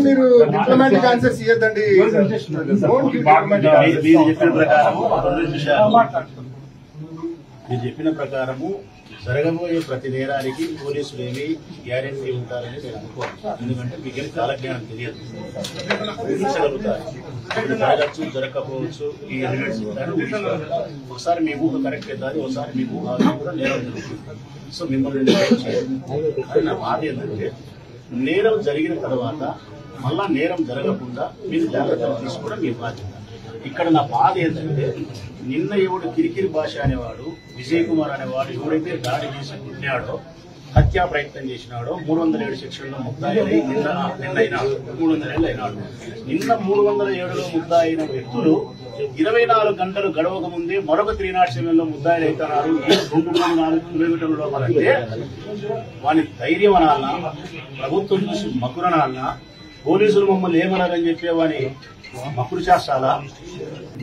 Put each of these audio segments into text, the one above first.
మీరు diplomatic answers ఇవ్వద్దండి. మీరు చెప్పిన ప్రకారము జరగబోయే ప్రతి నేరానికి పోలీసులు ఏమి గ్యారెంటీ ఉంటారని నేను అనుకోను. ఎందుకంటే మీకేం కాలజ్ఞానం తెలియదు, ఊహించగలుగుతారు. ఇప్పుడు జరగచ్చు, జరగకపోవచ్చు, ఈ ఎలిమెంట్స్ ఉంటారు. ఒకసారి మీ ఊహ కరెక్ట్ అవుతుంది, ఒకసారి మీ ఊహ కూడా నేరం జరుగుతుంది. సో మిమ్మల్ని అది నా బాధ ఏంటంటే, నేరం జరిగిన తర్వాత మళ్ళా నేరం జరగకుండా మీరు జాగ్రత్తలు తీసుకోవడం మీ బాధ్యత. ఇక్కడ నా బాధ ఏంటంటే, నిన్న ఎవడు కిరికిరి భాష అనేవాడు, విజయ్ కుమార్ అనేవాడు ఎవరైతే దాడి చేసి పుట్టినాడో, హత్యా ప్రయత్నం చేసినాడో 307 సెక్షన్లో ముద్దాయి నిన్న అయినాడు. 300 ఏళ్ళు అయినాడు. నిన్న 307లో ముద్దాయి అయిన వ్యక్తులు 24 గంటలు గడవక ముందే మరొక 307లో ముద్దాయిలు అవుతున్నారు. 2-4 కిలోమీటర్ల లోపలంటే వాని ధైర్యం అనాలనా, ప్రభుత్వం చూసి మకురనాలనా, పోలీసులు మమ్మల్ని ఏమన్నారని చెప్పే వాని మకుడు చేస్తాలా?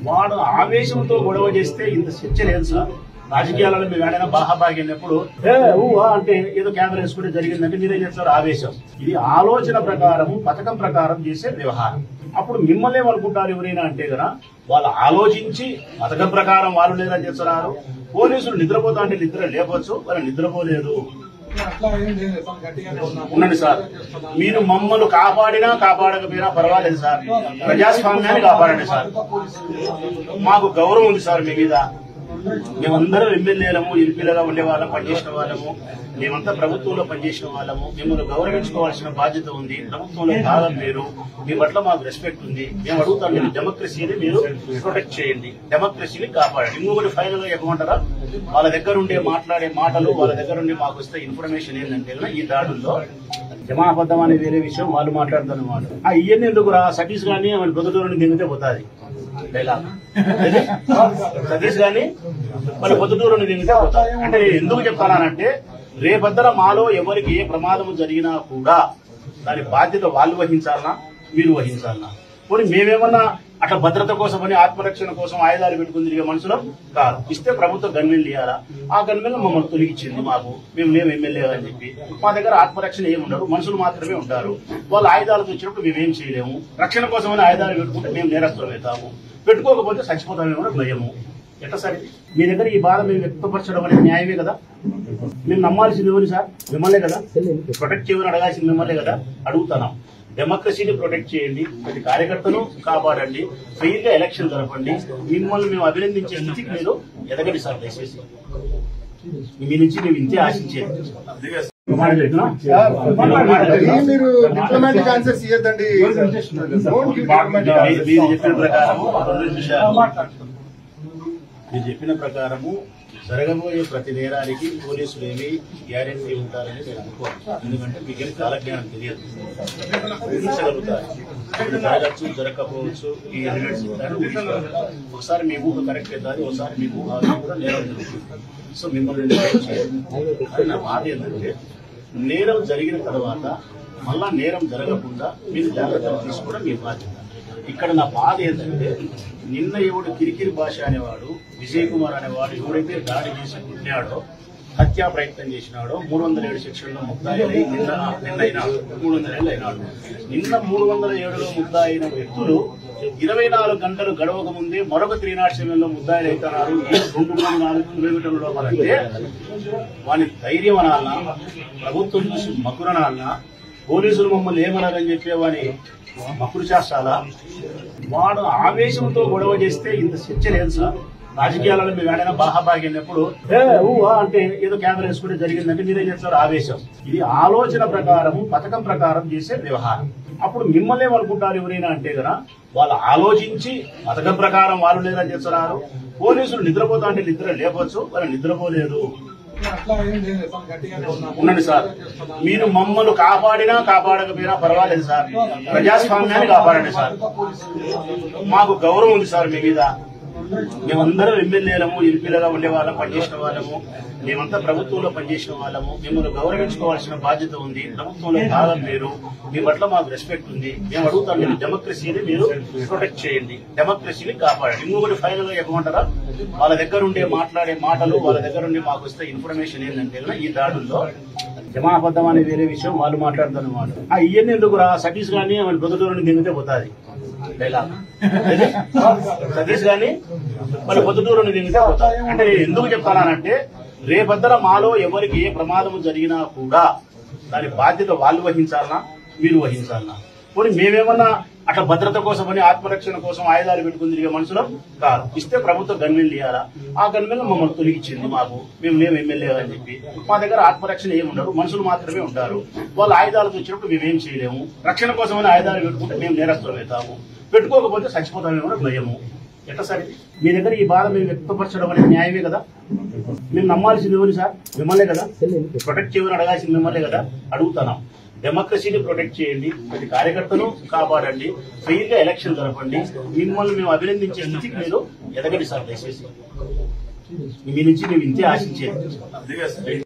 వాడు ఆవేశంతో గొడవ చేస్తే ఇంత శిక్ష లేదు సార్. రాజకీయాలలో మీరు ఏడైనా బాహాబాగి అయినప్పుడు అంటే ఏదో కెమెరా వేసుకుంటే జరిగిందంటే మీరేం చేస్తారు? ఆవేశం. ఇది ఆలోచన ప్రకారం, పథకం ప్రకారం చేసే వ్యవహారం. అప్పుడు మిమ్మల్ని ఏమనుకుంటారు ఎవరైనా అంటే కదా, వాళ్ళు ఆలోచించి పథకం ప్రకారం వాళ్ళు లేదని చేస్తున్నారు. పోలీసులు నిద్రపోతా అంటే నిద్ర లేపొచ్చు, వాళ్ళు నిద్రపోలేదు. ఉండండి సార్, మీరు మమ్మల్ని కాపాడినా కాపాడకపోయినా పర్వాలేదు సార్. ప్రజాస్వామ్యాన్ని కాపాడండి సార్. మాకు గౌరవం ఉంది సార్ మీ మీద. మేమందరం ఎమ్మెల్యేలము, ఎంపీలుగా ఉండేవాళ్ళం, పనిచేసిన వాళ్ళము. మేమంతా ప్రభుత్వంలో పనిచేసిన వాళ్ళము. మిమ్మల్ని గౌరవించుకోవాల్సిన బాధ్యత ఉంది. ప్రభుత్వంలో భాగం మీరు. మీ పట్ల మాకు రెస్పెక్ట్ ఉంది. మేము అడుగుతాం, మీరు డెమోక్రసీని మీరు ప్రొటెక్ట్ చేయండి, డెమోక్రసీని కాపాడండి. ఇంకొకటి ఫైనల్ గా చెప్పమంటారా, వాళ్ళ దగ్గర ఉండే మాట్లాడే మాటలు, వాళ్ళ దగ్గర ఉండి మాకు వస్తే ఇన్ఫర్మేషన్ ఏంటంటే, ఈ దాడుల్లో జమాబద్దం అనే వేరే విషయం వాళ్ళు మాట్లాడుతున్న మాట. ఇవన్నీ ఎందుకురా, సతీష్ గానీ ఆమె పొద్దుటూరుని దిగితే పోతుంది సతీష్ గాని మన పొద్దుటూరుని దిగితే పోతారు. అంటే ఎందుకు చెప్తానంటే, రేపద్దర మాలో ఎవరికి ఏ ప్రమాదం జరిగినా కూడా దాని బాధ్యత వాళ్ళు వహించాలనా, మీరు వహించాలనా? పోనీ మేమేమన్నా అట్లా భద్రత కోసమని, ఆత్మరక్షణ కోసం ఆయుధాలు పెట్టుకుని తిరిగే మనుషులం కాదు. ఇస్తే ప్రభుత్వం గన్మెన్లు ఇవ్వాలా? ఆ గన్మెన్లు మమ్మల్ని తొలగించింది. మేము ఎమ్మెల్యే అని చెప్పి మా దగ్గర ఆత్మరక్షణ ఏమి ఉండరు, మనుషులు మాత్రమే ఉంటారు. వాళ్ళు ఆయుధాలు తెచ్చినప్పుడు మేమేం చేయలేము. రక్షణ కోసమని ఆయుధాలు పెట్టుకుంటే మేము నేరస్తులం అవుతాము, పెట్టుకోకపోతే చచ్చిపోతామేమో భయము. ఎట్లా సరే మీ దగ్గర ఈ బాధ మేము వ్యక్తపరచడం అనేది న్యాయమే కదా? మేము నమ్మాల్సింది ఎవరు సార్? మిమ్మల్నే కదా. ప్రొటెక్ట్ చేయమని అడగాల్సింది మిమ్మల్నే కదా. అడుగుతున్నాం, డెమోక్రసీని ప్రొటెక్ట్ చేయండి, ప్రతి కార్యకర్తను కాపాడండి, ఫెయిర్ గా ఎలక్షన్ జరపండి. మిమ్మల్ని మేము అభినందించే స్థితికి మీరు ఎదగండి సార్. దయచేసి మీ నుంచి మేము ఇంతే ఆశించేది. మీరు డిప్లొమాటిక్ ఆన్సర్స్ ఇవ్వద్దండి. మీరు చెప్పిన ప్రకారము జరగబోయే ప్రతి నేరానికి పోలీసులు ఏమి గ్యారెంటీ ఉంటారని నేను అనుకోను. ఎందుకంటే మీకేం కాలజ్ఞానం తెలియదు, ఊహించగలుగుతారు. ఇప్పుడు జరగచ్చు, జరగకపోవచ్చు, ఈ ఎలిమెంట్స్ ఉంటారు. ఒకసారి మీ ఊహ కరెక్ట్ అవుతుంది, ఒకసారి మీ ఊహ కూడా నేరం జరుగుతుంది. సో మిమ్మల్ని అది నా బాధ ఏంటంటే, నేరం జరిగిన తర్వాత మళ్ళా నేరం జరగకుండా మీరు జాగ్రత్తలు తీసుకోవడం మీ బాధ్యత. ఇక్కడ నా బాధ ఏంటంటే, నిన్న ఎవడు కిరికిరి భాష అనేవాడు, విజయ్ కుమార్ అనేవాడు ఎవరైతే దాడి చేసి పుట్టినాడో, హత్యా ప్రయత్నం చేసినాడో 307 సెక్షన్లో ముద్దాయి నిన్న అయినాడు. 300 ఏళ్ళు అయినాడు. నిన్న 307లో ముద్దాయి అయిన వ్యక్తులు 24 గంటలు గడవక ముందే మరొక 307లో ముద్దాయిలు అవుతున్నారు. 2-4 కిలోమీటర్ల లోపలంటే వాని ధైర్యం అనాలనా, ప్రభుత్వం చూసి మకురనాలనా, పోలీసులు మమ్మల్ని ఏమన్నారని చెప్పే వాని మకుడు చేస్తాలా? వాడు ఆవేశంతో గొడవ చేస్తే ఇంత శిక్ష లేదు సార్. రాజకీయాలలో మేము ఏడైనా బాహాబాగి అయినప్పుడు అంటే ఏదో కెమెరా వేసుకుంటే జరిగిందంటే మీరేం చేస్తారు? ఆవేశం. ఇది ఆలోచన ప్రకారం, పథకం ప్రకారం చేసే వ్యవహారం. అప్పుడు మిమ్మల్ని ఏమనుకుంటారు ఎవరైనా అంటే కదా, వాళ్ళు ఆలోచించి పథకం ప్రకారం వాళ్ళు లేదని చేస్తున్నారు. పోలీసులు నిద్రపోతా అంటే నిద్ర లేపొచ్చు, వాళ్ళు నిద్రపోలేదు. ఉండండి సార్, మీరు మమ్మల్ని కాపాడినా కాపాడకపోయినా పర్వాలేదు సార్. ప్రజాస్వామ్యాన్ని కాపాడండి సార్. మాకు గౌరవం ఉంది సార్ మీ మీద. మేమందరం ఎమ్మెల్యేలము, ఎంపీలుగా ఉండేవాళ్ళం, పనిచేసిన వాళ్ళము. మేమంతా ప్రభుత్వంలో పనిచేసిన వాళ్ళము. మిమ్మల్ని గౌరవించుకోవాల్సిన బాధ్యత ఉంది. ప్రభుత్వంలో భాగం మీరు. మీ పట్ల మాకు రెస్పెక్ట్ ఉంది. మేము అడుగుతాం, మీరు డెమోక్రసీని మీరు ప్రొటెక్ట్ చేయండి, డెమోక్రసీని కాపాడండి. ఇంకొకటి ఫైనల్ గా చెప్పమంటారా, వాళ్ళ దగ్గర ఉండే మాట్లాడే మాటలు, వాళ్ళ దగ్గర ఉండి మాకు వస్తే ఇన్ఫర్మేషన్ ఏంటంటే, ఈ దాడుల్లో క్షమాబద్ధం అనేది వేరే విషయం, వాళ్ళు మాట్లాడతారు మాట. ఇవన్నీ ఎందుకు రా, సతీష్ గానీ మన పొద్దుటూరుని దిగితే పోతుంది డైలాగ్. సతీష్ గానీ మన పొద్దుటూరుని దిగితే పోతుంది అంటే నేను ఎందుకు చెప్తానంటే, రేపద్దల మాలో ఎవరికి ఏ ప్రమాదం జరిగినా కూడా దాని బాధ్యత వాళ్ళు వహించాలనా, మీరు వహించాలనా? పోనీ మేమేమన్నా అట్లా భద్రత కోసం అని ఆత్మరక్షణ కోసం ఆయుధాలు పెట్టుకుని తిరిగే మనుషులం కాదు. ఇస్తే ప్రభుత్వం గన్మెన్లు ఇవ్వాలా, ఆ గన్మెన్లు మమ్మల్ని తొలగించింది, మాకు మేము ఎమ్మెల్యే అని చెప్పి. మా దగ్గర ఆత్మరక్షణ ఏమి ఉండరు, మనుషులు మాత్రమే ఉంటారు. వాళ్ళు ఆయుధాలతో వచ్చినప్పుడు మేమేం చేయలేము. రక్షణ కోసమని ఆయుధాలు పెట్టుకుంటే మేము నేరస్తులం అవుతాము, పెట్టుకోకపోతే చచ్చిపోతామేమో భయము. ఎట్లా సరే మీ దగ్గర ఈ బాధ మేము వ్యక్తపరచడం అనేది న్యాయమే కదా. మేము నమ్మాల్సింది ఎవరు సార్? మిమ్మల్నే కదా. ప్రొటెక్ట్ చేయమని అడగాల్సింది మిమ్మల్నే కదా. అడుగుతున్నాం, డెమోక్రసీని ప్రొటెక్ట్ చేయండి, ప్రతి కార్యకర్తను కాపాడండి, ఫెయిర్ గా ఎలక్షన్ జరపండి. మిమ్మల్ని మేము అభినందించే స్థితికి మీరు ఎదగండి సార్. దయచేసి మీ నుంచి మేము ఇంతే ఆశించేది.